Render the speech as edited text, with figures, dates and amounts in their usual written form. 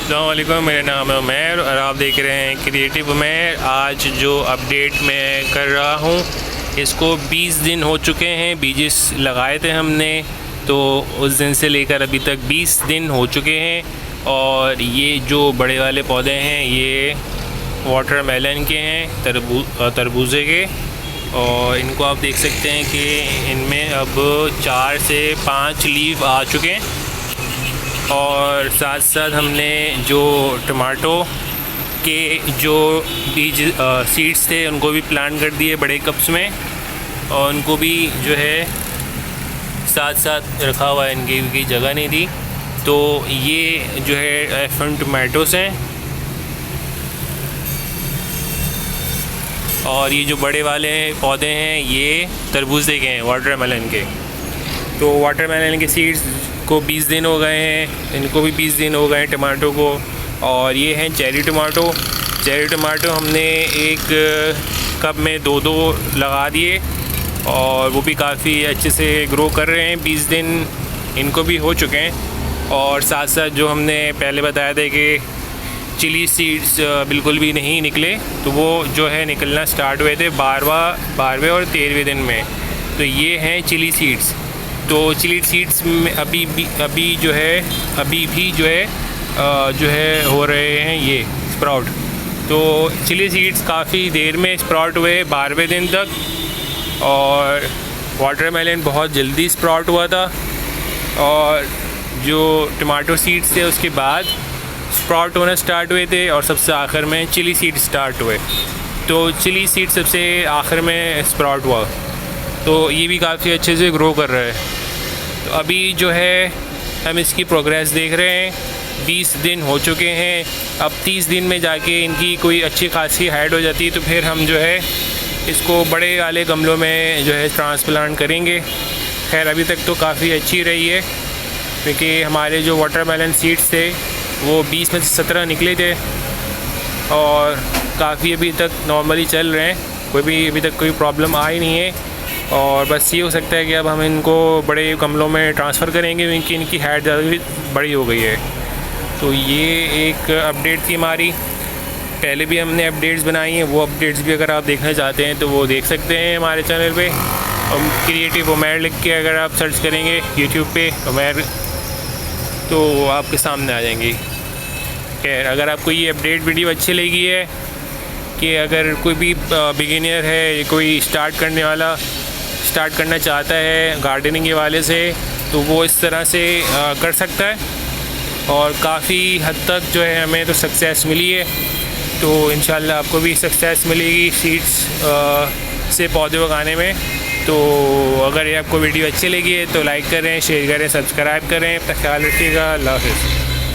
अस्सलाम वालेकुम, मेरा नाम है उमैर और आप देख रहे हैं क्रिएटिव उमैर। आज जो अपडेट मैं कर रहा हूँ इसको 20 दिन हो चुके हैं। बीजेस लगाए थे हमने, तो उस दिन से लेकर अभी तक 20 दिन हो चुके हैं। और ये जो बड़े वाले पौधे हैं ये वाटरमेलन के हैं, तरबूजे के। और इनको आप देख सकते हैं कि इनमें अब 4 से 5 लीफ आ चुके हैं। और साथ साथ हमने जो टमाटो के जो बीज सीड्स थे उनको भी प्लांट कर दिए बड़े कप्स में, और उनको भी जो है साथ साथ रखा हुआ है, इनकी भी जगह नहीं दी। तो ये जो है F1 टमाटोस हैं। और ये जो बड़े वाले पौधे हैं ये तरबूजे के हैं, वाटरमेलन के। तो वाटरमेलन के सीड्स को 20 दिन हो गए हैं, इनको भी 20 दिन हो गए हैं टमाटो को। और ये हैं चेरी टमाटो। चेरी टमाटो हमने एक कप में 2-2 लगा दिए और वो भी काफ़ी अच्छे से ग्रो कर रहे हैं। 20 दिन इनको भी हो चुके हैं। और साथ साथ जो हमने पहले बताया था कि चिली सीड्स बिल्कुल भी नहीं निकले, तो वो जो है निकलना स्टार्ट हुए थे 12वें और 13वें दिन में। तो ये हैं चिली सीड्स। तो चिली सीड्स में अभी भी जो है हो रहे हैं ये स्प्राउट। तो चिली सीड्स काफ़ी देर में स्प्राउट हुए 12वें दिन तक। और वाटरमेलन बहुत जल्दी स्प्राउट हुआ था। और जो टमाटो सीड्स थे उसके बाद स्प्राउट होना स्टार्ट हुए थे, और सबसे आखिर में चिली सीड स्टार्ट हुए। तो चिली सीड सबसे आखिर में स्प्राउट हुआ, तो ये भी काफ़ी अच्छे से ग्रो कर रहा है। तो अभी जो है हम इसकी प्रोग्रेस देख रहे हैं। 20 दिन हो चुके हैं। अब 30 दिन में जाके इनकी कोई अच्छी खासी हाइट हो जाती है, तो फिर हम जो है इसको बड़े वाले गमलों में जो है ट्रांसप्लांट करेंगे। खैर अभी तक तो काफ़ी अच्छी रही है, क्योंकि हमारे जो वाटरमेलन सीड्स थे वो 20 में से 17 निकले थे और काफ़ी अभी तक नॉर्मली चल रहे हैं। अभी तक कोई प्रॉब्लम आई नहीं है। और बस ये हो सकता है कि अब हम इनको बड़े गमलों में ट्रांसफ़र करेंगे, क्योंकि इनकी हाइट ज़्यादा बड़ी हो गई है। तो ये एक अपडेट थी हमारी। पहले भी हमने अपडेट्स बनाई हैं, वो अपडेट्स भी अगर आप देखना चाहते हैं तो वो देख सकते हैं हमारे चैनल पे। और क्रिएटिव उमैर लिख के अगर आप सर्च करेंगे यूट्यूब पे उमैर, तो आपके सामने आ जाएंगी। खैर अगर आपको ये अपडेट वीडियो अच्छी लगी है कि अगर कोई भी बिगिनर है, कोई स्टार्ट करना चाहता है गार्डनिंग के वाले से, तो वो इस तरह से कर सकता है। और काफ़ी हद तक जो है हमें तो सक्सेस मिली है। तो इंशाल्लाह आपको भी सक्सेस मिलेगी सीड्स से पौधे उगाने में। तो अगर ये आपको वीडियो अच्छी लगी है तो लाइक करें, शेयर करें, सब्सक्राइब करें। अपना ख्याल रखिएगा। अल्लाह हाफ़िज़।